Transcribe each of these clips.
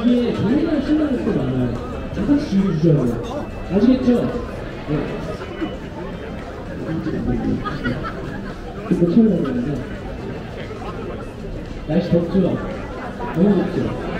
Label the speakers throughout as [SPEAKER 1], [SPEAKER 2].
[SPEAKER 1] 뒤에 정말 신나는 것도 많아요. 잠깐 지워주셔야 아시겠죠? 네. 이거 처음 먹는데 날씨 덥죠? 너무 덥죠?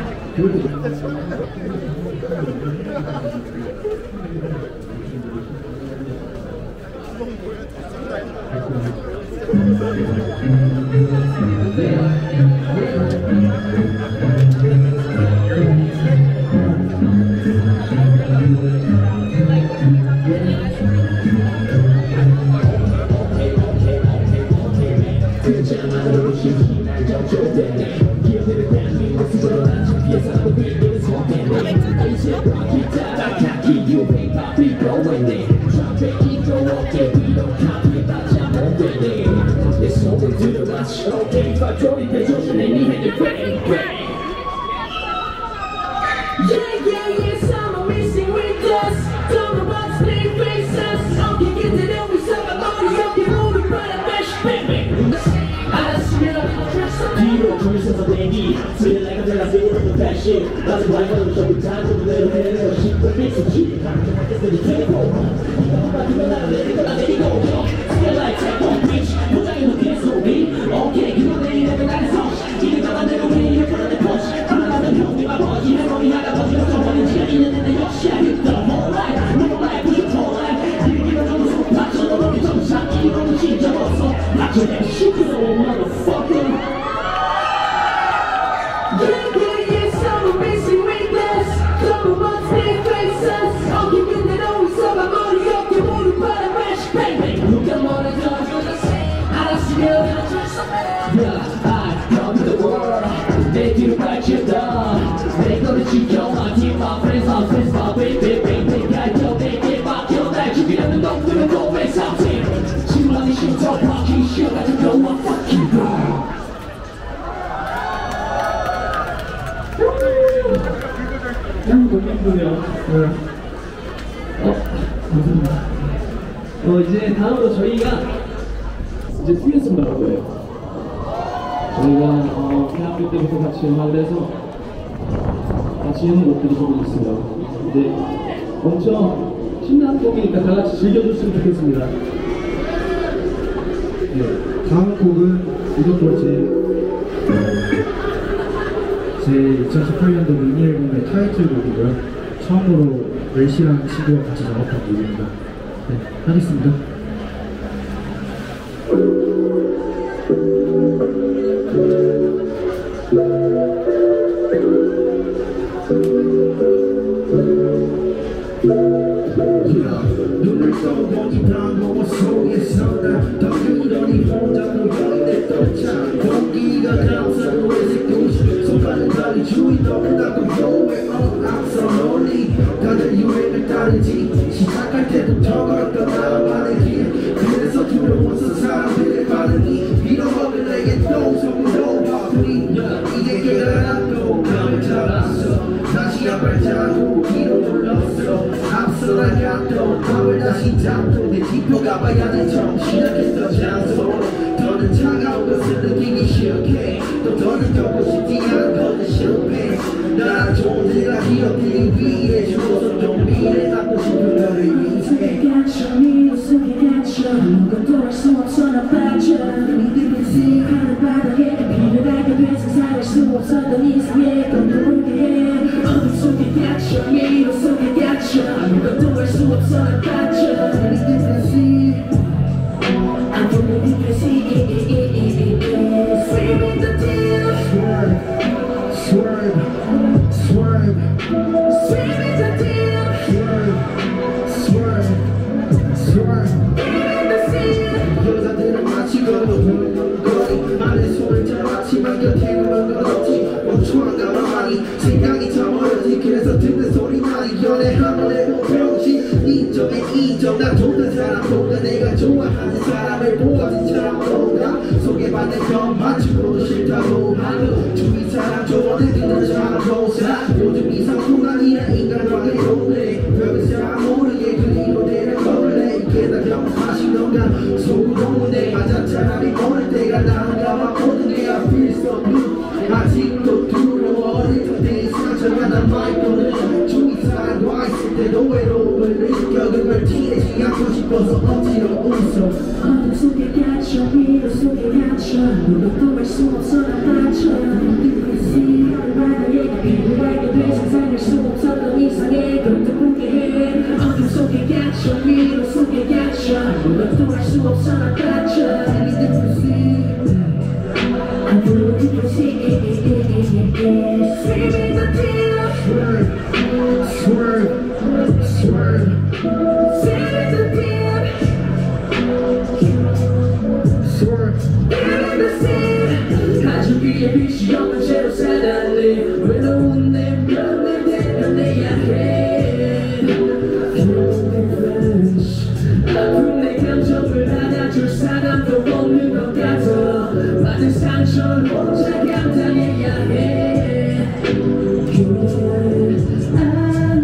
[SPEAKER 1] 이제 다음으로 저희가 저희가 대학교 때부터 같이 음악을 해서 같이 하는 곡들이 조금 있어요. 이제 엄청 신나는 곡이니까 다 같이 즐겨줬으면 좋겠습니다.
[SPEAKER 2] 네, 다음 곡은 이번 제 2018년도 미니 앨범의 타이틀곡이고요. 처음으로 웰시라는 친구와 같이 작업한 곡입니다. 네, 하겠습니다. 눈을 떠보니 방법 속에서 난 더 그러니 혼자 모여있네 떨자 공기가 감싸고 외색도시 손발은 달리 주위 떠나고 너의 I'm so lonely 다들 유행을 따르지 시작할 때부터 걸었던 나만의 길 그래서 두려워서 사람들의 반응이 빌어먹을 내게 또 속으로 바쁘니 이제 깨달았고 감을 잡았어 다시 한 발자국 뒤로 돌렸어 앞서 나갔던 밤을 다시 잡고 내 뒷표 가봐야 돼 처음 시작했던 장소 더는 차가운 것을 느끼기 시작해 또 더는 겪고 싶지 않은 것을 실패 나란 존재가 기억되기 위해 죽어서 좀 미래 갖고 싶은 너를 위해 갇혀 미로 속에 갇혀 아무것도 할 수 없어 나 빠져 믿음을 하는 바닥에 필요하게 돼 상상할 수 없었던 이상의 것도 보게 해 어둠 속에 갇혀 미로 속에 갇혀 아무것도 할 수 없어 나 빠져 믿음을 I don't believe you see Sweep the deal Swerve Swerve Sweep the deal Swerve 여자들은 마치 걸어보는 말에 손을 잡았지만 곁에 그런 건 없지 멈추어가 많이 생각이 참 어렵지 그래서 듣는 소리 나니 연애하면 해도 병신 인정해 인정 나 좋은 사람보다 내가 좋아하는 사람을 보아진 사람보다 소개받는 건 맞추고도 싫다고 하고 주위 사람 조언을 듣는 사람보다 요즘 이상뿐만 아니라 인간관계 오래 별을 잘 모르게 그리고 내를 걸래 이게 다 경험하신 건가 속으로는 맞아 차라리 모를 때가 나은가 봐 모든 게 I feel so blue 아직도 두려워 어릴 때 상처가 남아있거든 주위 사람과 있을 때도 외로움을 느껴 그걸 티내지 않고 싶어서 억지로 웃어 어둠 속에 갇혀 미로 속에 갇혀 아무것도 할 수 없어 나 빠져 See 바다에 필요하게 돼 상상할 수 없었던 이상의 것도 보게 해 어둠 속에 갇혀 미로 속에 갇혀 아무것도 할 수 없어 나 빠져 I believe you see Sweeping the deal Swerve Swerve Sweeping the deal Swerve Sweeping the sea 아주 위에 빛이 없는 채로 살아내 외로운 내 편을 대변해야 해 아픈 내 감정을 안아줄 사람도 없는 것 같아 많은 상처를 혼자 감당해야 해 I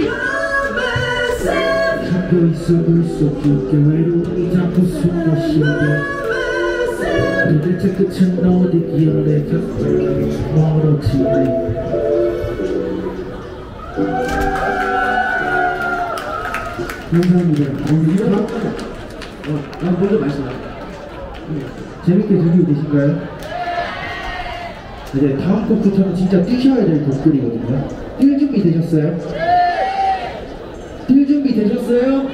[SPEAKER 2] love myself 잡고 있어 불속 깊게 외로움이 자꾸 숨을 쉬게 도대체 끝은 어디기에 내가 멀어지네 감사합니다.
[SPEAKER 1] 난 먼저 말씀해.
[SPEAKER 2] 재밌게 즐기고 계신가요? 이제 다음 곡부터는 진짜 뛰셔야 될 곡들이거든요. 뛸 준비 되셨어요? 뛸 준비 되셨어요?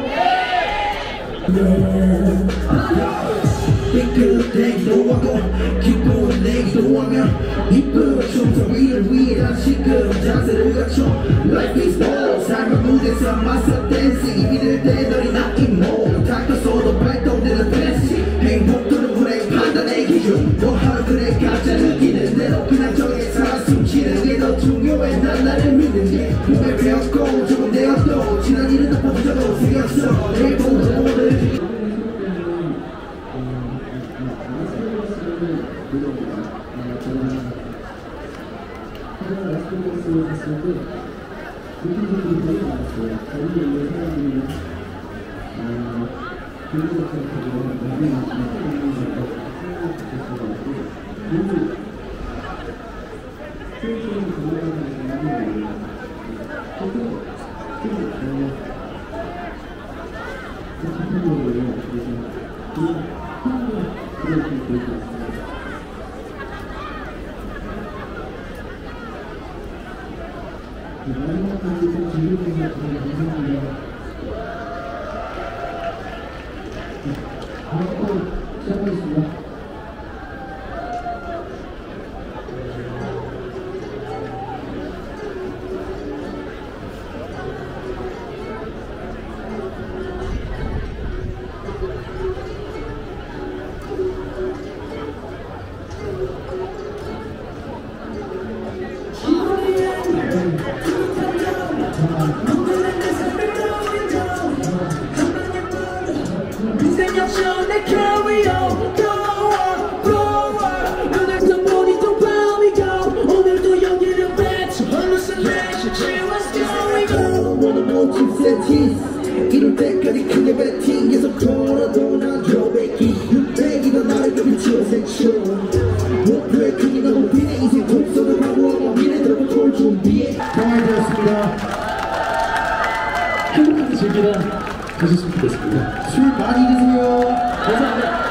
[SPEAKER 2] 삐끗대기도 하고 기쁨을 내기도 하며 이쁜 춤터 위를 위해 다시 그런 자세를 갖춰 Life is all 삶의 무대에서 맞서 댄스 입이 들 때 너리 나 이모 닥터서도 발동되는 댄스 행복도는 불행 판단의 기준 뭐 하루 그래 각자 느끼는 대로 그냥 정해 살아 숨쉬는 게 더 중요해 난 나를 믿는 게 꿈에 배웠고 조금 되었고 지난 일은 다 보자고 생겼어 내일 보자 오늘
[SPEAKER 1] 시작하겠습니다.
[SPEAKER 2] 이럴 때까지 크게 배팅 계속 걸어도 난 조백이 600이나 나를 비추어 생쇼 목표에 크게 너무 비네 인생 곡선을 바보하고 미래 들고 돌 준비해 강하게 되었습니다.
[SPEAKER 1] 행복하게 즐기다 가셨으면 좋겠습니다.
[SPEAKER 2] 술 많이 드세요.
[SPEAKER 1] 감사합니다.